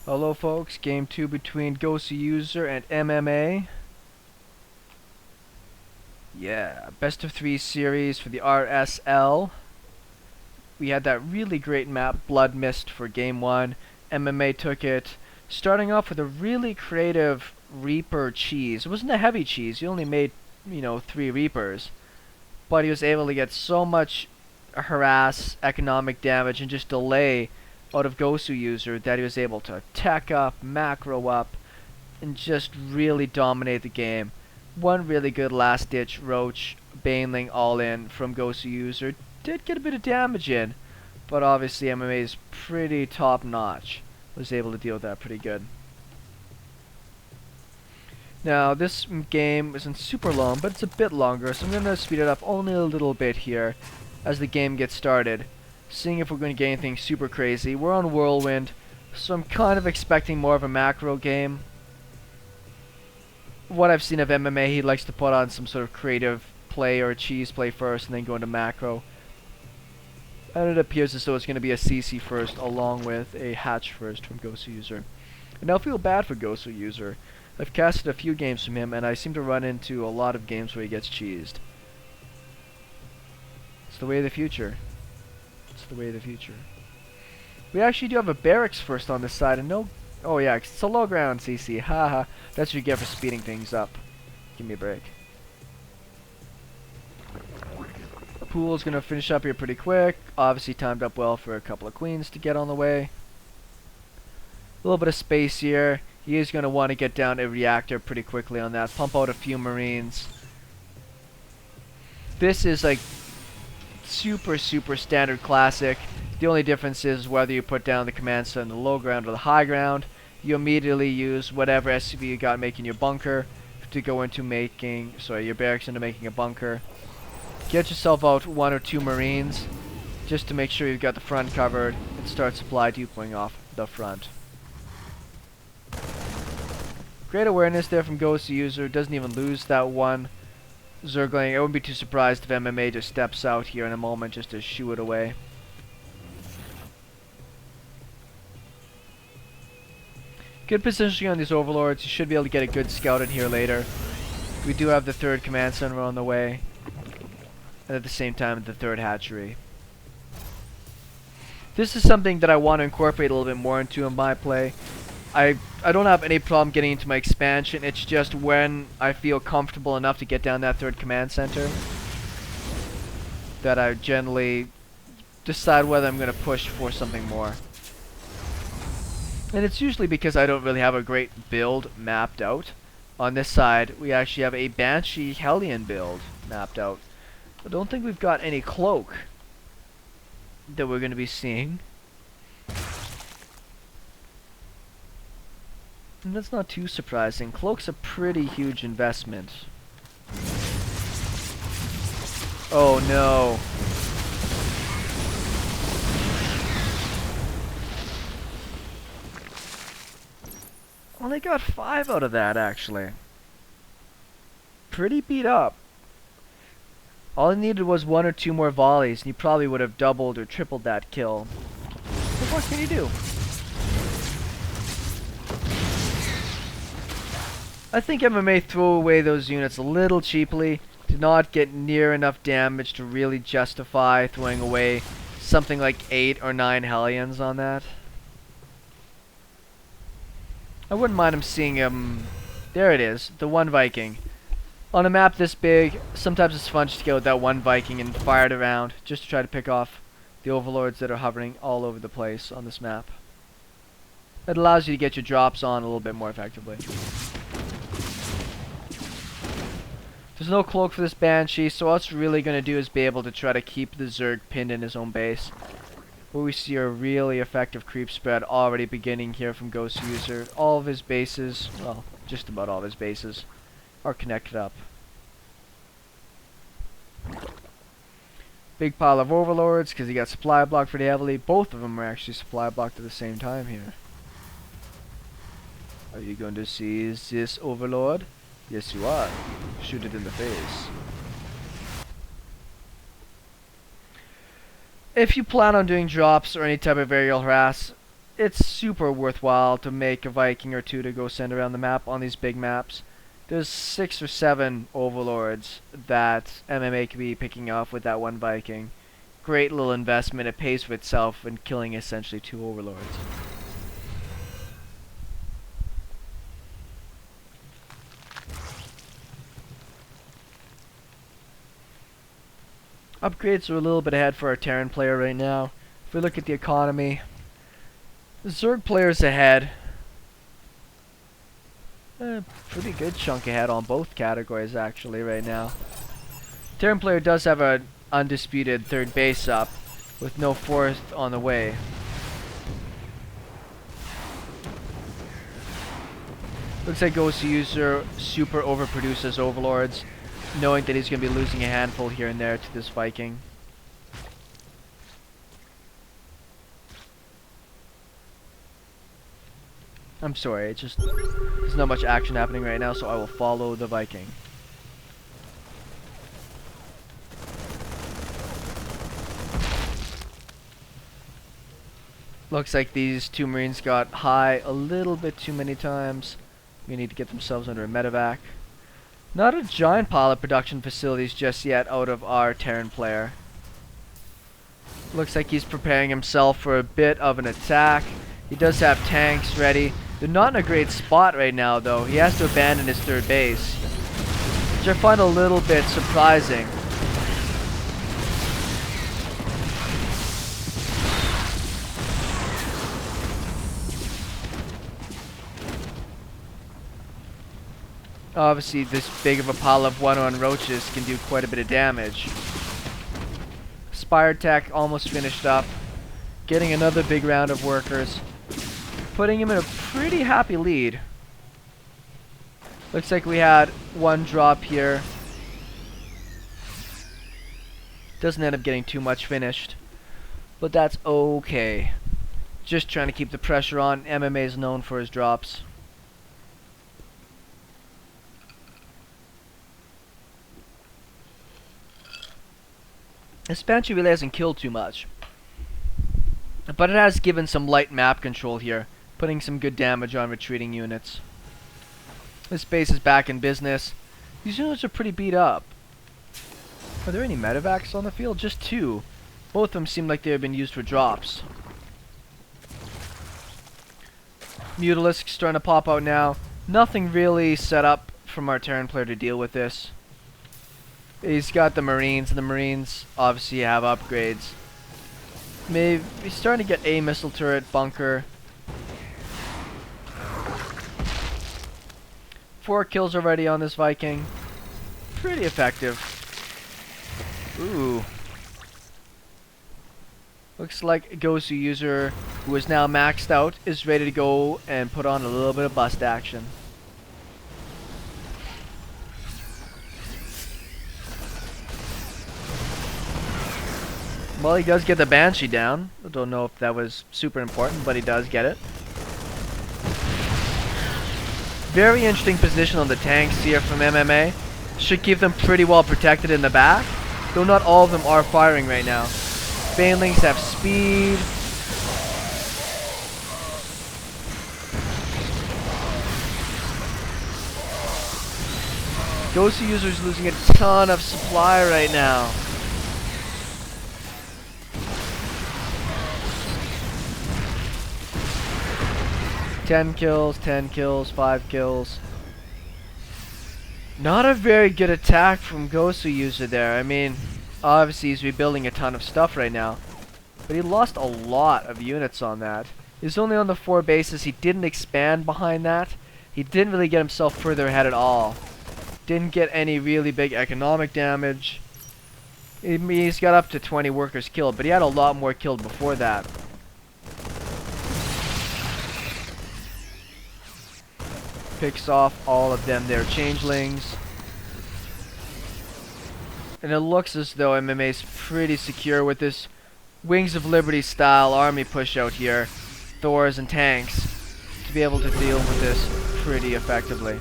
Hello folks, game 2 between Goswser and MMA. Yeah, best of 3 series for the RSL. We had that really great map, Blood Mist, for game 1. MMA took it, starting off with a really creative Reaper cheese. It wasn't a heavy cheese, he only made, 3 Reapers. But he was able to get so much harass, economic damage, and just delay out of Goswser that he was able to tech up, macro up, and just really dominate the game. One really good last ditch roach baneling all in from Goswser. Did get a bit of damage in, but obviously MMA is pretty top notch. Was able to deal with that pretty good. Now this game isn't super long, but it's a bit longer, so I'm going to speed it up only a little bit here as the game gets started, seeing if we're going to get anything super crazy. We're on Whirlwind, so I'm kind of expecting more of a macro game. What I've seen of MMA, he likes to put on some sort of creative play or cheese play first and then go into macro. And it appears as though it's going to be a CC first along with a hatch first from Goswser. And I feel bad for Goswser. I've casted a few games from him and I seem to run into a lot of games where he gets cheesed. It's the way of the future. It's the way of the future. We actually do have a barracks first on this side and no... Oh yeah, it's a low ground CC. Haha. That's what you get for speeding things up. Give me a break. Pool's gonna finish up here pretty quick. Obviously timed up well for a couple of queens to get on the way. A little bit of space here. He is gonna want to get down a reactor pretty quickly on that. Pump out a few marines. This is like super standard classic. The only difference is whether you put down the command center on the low ground or the high ground. You immediately use whatever SCV you got making your bunker to go into making, your barracks into making a bunker. Get yourself out 1 or 2 marines just to make sure you've got the front covered and start supply depoting off the front. Great awareness there from Goswser. Doesn't even lose that one zergling. I wouldn't be too surprised if MMA just steps out here in a moment just to shoo it away. Good positioning on these overlords. You should be able to get a good scout in here later. We do have the 3rd command center on the way. And at the same time the 3rd hatchery. This is something that I want to incorporate a little bit more into in my play. I don't have any problem getting into my expansion. It's just when I feel comfortable enough to get down that 3rd command center that I generally decide whether I'm going to push for something more. And it's usually because I don't really have a great build mapped out. On this side, we actually have a banshee hellion build mapped out. I don't think we've got any cloak that we're going to be seeing. And that's not too surprising. Cloak's a pretty huge investment. Oh no. Only got 5 out of that actually. Pretty beat up. All he needed was 1 or 2 more volleys, and he probably would have doubled or tripled that kill. But what can you do? I think MMA threw away those units a little cheaply. Did not get near enough damage to really justify throwing away something like 8 or 9 hellions on that. I wouldn't mind him seeing him... There it is, the 1 Viking. On a map this big, sometimes it's fun just to go with that 1 Viking and fire it around, just to try to pick off the overlords that are hovering all over the place on this map. It allows you to get your drops on a little bit more effectively. There's no cloak for this banshee, so all it's really going to do is be able to try to keep the zerg pinned in his own base. Where we see a really effective creep spread already beginning here from Goswser. All of his bases, well, just about all of his bases, are connected up. Big pile of overlords because he got supply blocked pretty heavily. Both of them are actually supply blocked at the same time here. Are you going to seize this overlord? Yes you are. Shoot it in the face. If you plan on doing drops or any type of aerial harass, it's super worthwhile to make a Viking or two to go send around the map on these big maps. There's 6 or 7 overlords that MMA could be picking off with that one Viking. Great little investment. It pays for itself in killing essentially 2 overlords. Upgrades are a little bit ahead for our Terran player right now. If we look at the economy, the Zerg player's ahead. Pretty good chunk ahead on both categories actually right now. Terran player does have an undisputed 3rd base up with no 4th on the way. Looks like Goswser super overproduces overlords, knowing that he's going to be losing a handful here and there to this Viking. I'm sorry, it's just there's not much action happening right now, so I will follow the Viking. Looks like these 2 Marines got high a little bit too many times. We need to get themselves under a medevac. Not a giant pile of production facilities just yet out of our Terran player. Looks like he's preparing himself for a bit of an attack. He does have tanks ready. They're not in a great spot right now though. He has to abandon his 3rd base, which I find a little bit surprising. Obviously this big of a pile of 1-on roaches can do quite a bit of damage. Spire tech almost finished up. Getting another big round of workers. Putting him in a pretty happy lead. Looks like we had 1 drop here. Doesn't end up getting too much finished, but that's okay. Just trying to keep the pressure on. MMA is known for his drops. This Banshee really hasn't killed too much, but it has given some light map control here, putting some good damage on retreating units. This base is back in business. These units are pretty beat up. Are there any medevacs on the field? Just 2. Both of them seem like they have been used for drops. Mutalisks starting to pop out now. Nothing really set up from our Terran player to deal with this. He's got the Marines, and the Marines obviously have upgrades. Maybe he's starting to get a missile turret, bunker. 4 kills already on this Viking. Pretty effective. Ooh. Looks like Goswser, who is now maxed out, is ready to go and put on a little bit of bust action. Well, he does get the Banshee down. I don't know if that was super important, but he does get it. Very interesting position on the tanks here from MMA. Should keep them pretty well protected in the back, though not all of them are firing right now. Banelings have speed. Goswser's losing a ton of supply right now. Ten kills, 5 kills. Not a very good attack from Goswser there. I mean, obviously he's rebuilding a ton of stuff right now, but he lost a lot of units on that. He's only on the 4 bases. He didn't expand behind that. He didn't really get himself further ahead at all. Didn't get any really big economic damage. He's got up to 20 workers killed, but he had a lot more killed before that. Picks off all of them. They're changelings. And it looks as though MMA's pretty secure with this Wings of Liberty style army push out here. Thors and tanks to be able to deal with this pretty effectively.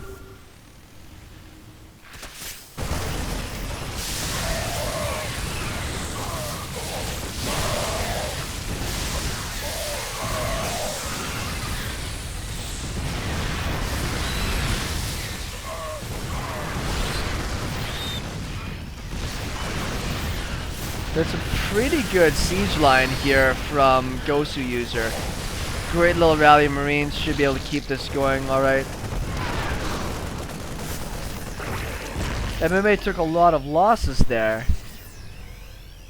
That's a pretty good siege line here from Goswser. Great little rally of Marines. Should be able to keep this going alright. MMA took a lot of losses there,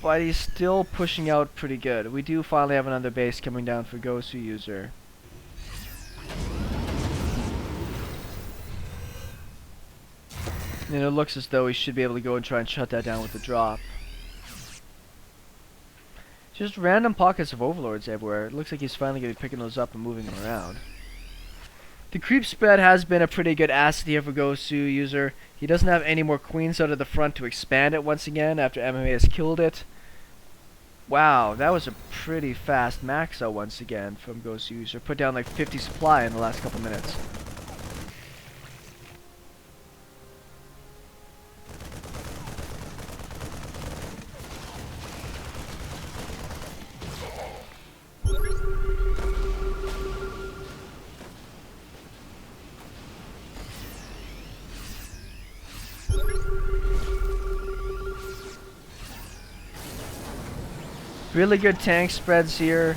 but he's still pushing out pretty good. We do finally have another base coming down for Goswser. And it looks as though he should be able to go and try and shut that down with the drop. Just random pockets of overlords everywhere. It looks like he's finally going to be picking those up and moving them around. The creep spread has been a pretty good asset here for Goswser. He doesn't have any more queens out of the front to expand it once again after MMA has killed it. Wow, that was a pretty fast max out once again from Goswser. Put down like 50 supply in the last couple minutes. Really good tank spreads here.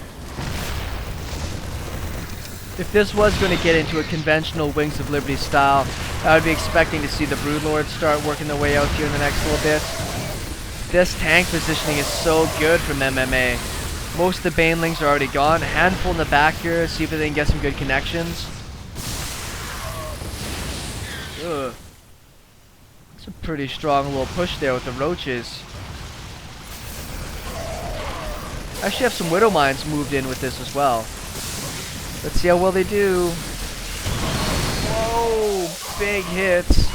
If this was going to get into a conventional Wings of Liberty style, I would be expecting to see the Broodlords start working their way out here in the next little bit. This tank positioning is so good from MMA. Most of the banelings are already gone. A handful in the back here, see if they can get some good connections. Ugh. It's a pretty strong little push there with the roaches. Actually have some Widow Mines moved in with this as well. Let's see how well they do. Whoa, big hits.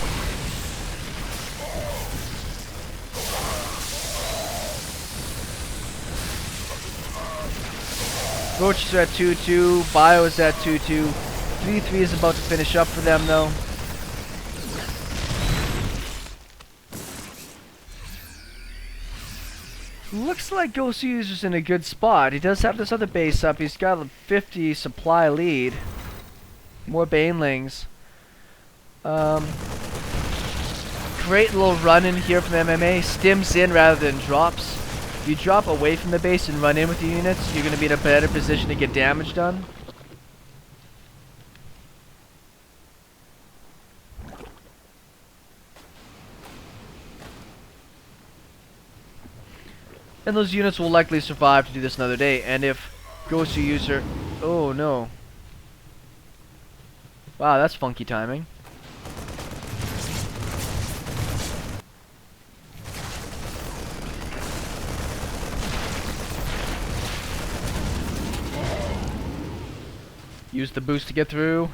Roaches are at 2-2, Bio is at 2-2. 3-3 is about to finish up for them though. Looks like Goswser's in a good spot. He does have this other base up. He's got a 50 supply lead. More banelings. Great little run in here from MMA. Stims in rather than drops. If you drop away from the base and run in with your units, you're going to be in a better position to get damage done. And those units will likely survive to do this another day. And if Goswser... Oh no. Wow, that's funky timing. Use the boost to get through.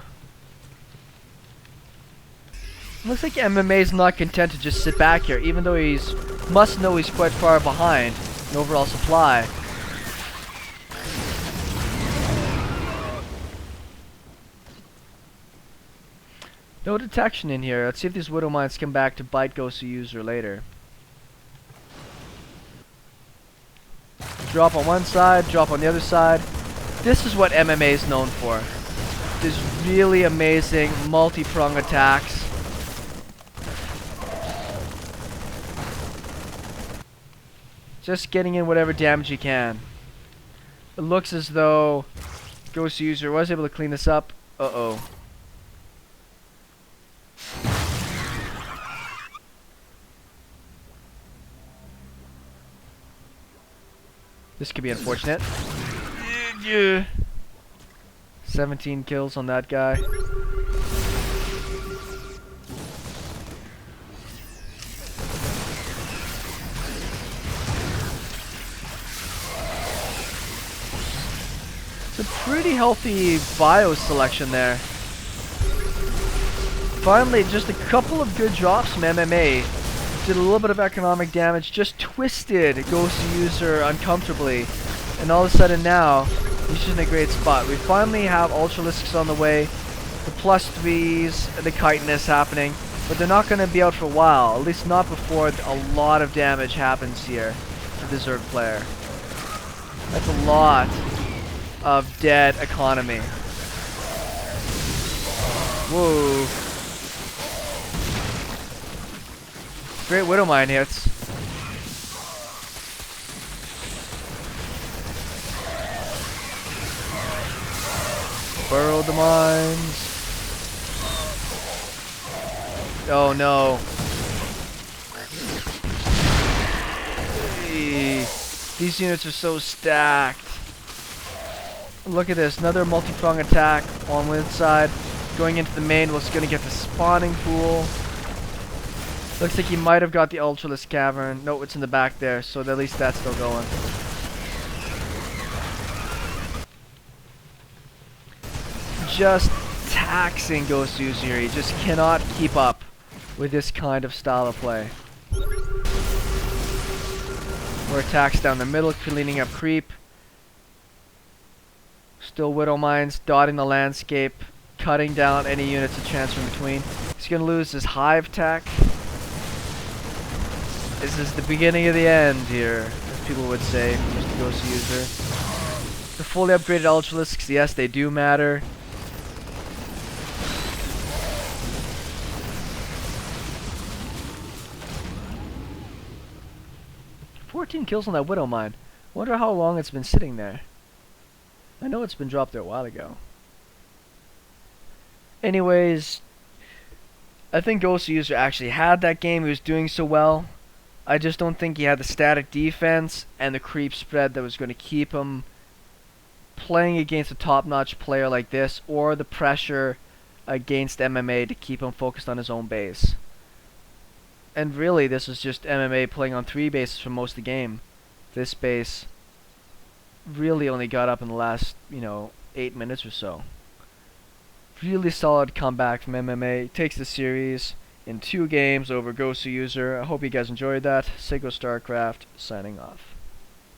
Looks like MMA's not content to just sit back here, even though he's... must know he's quite far behind in overall supply. No detection in here. Let's see if these Widow Mines come back to bite Goswser later. Drop on one side, drop on the other side. This is what MMA is known for. These really amazing multi-prong attacks. Just getting in whatever damage you can. It looks as though Goswser was able to clean this up. Uh-oh. This could be unfortunate. 17 kills on that guy. It's a pretty healthy bio selection there. Finally, just a couple of good drops from MMA. Did a little bit of economic damage, just twisted Goswser uncomfortably. And all of a sudden now, he's just in a great spot. We finally have Ultralisks on the way, the +3s, the chitinous happening, but they're not going to be out for a while, at least not before a lot of damage happens here to the Zerg player. That's a lot of dead economy. Whoa. Great Widow Mine hits. Burrow the mines. Oh no. Hey, these units are so stacked. Look at this, another multi-prong attack on one side. Going into the main was going to get the spawning pool. Looks like he might have got the Ultralisk Cavern. No, it's in the back there, so at least that's still going. Just taxing Goswser here. He just cannot keep up with this kind of style of play. More attacks down the middle, cleaning up creep. Still Widow Mines, dotting the landscape, cutting down any units of transfer in between. He's going to lose his hive tech. This is the beginning of the end here, as people would say, for Mr. Goswser. The fully upgraded Ultralisks, yes, they do matter. "14 kills on that Widow Mine. Wonder how long it's been sitting there. I know it's been dropped there a while ago." Anyways, I think Goswser actually had that game. He was doing so well. I just don't think he had the static defense and the creep spread that was going to keep him playing against a top-notch player like this, or the pressure against MMA to keep him focused on his own base. And really, this was just MMA playing on 3 bases for most of the game. This base really only got up in the last, 8 minutes or so. Really solid comeback from MMA. Takes the series in 2 games over Goswser. I hope you guys enjoyed that. SeKo Starcraft signing off.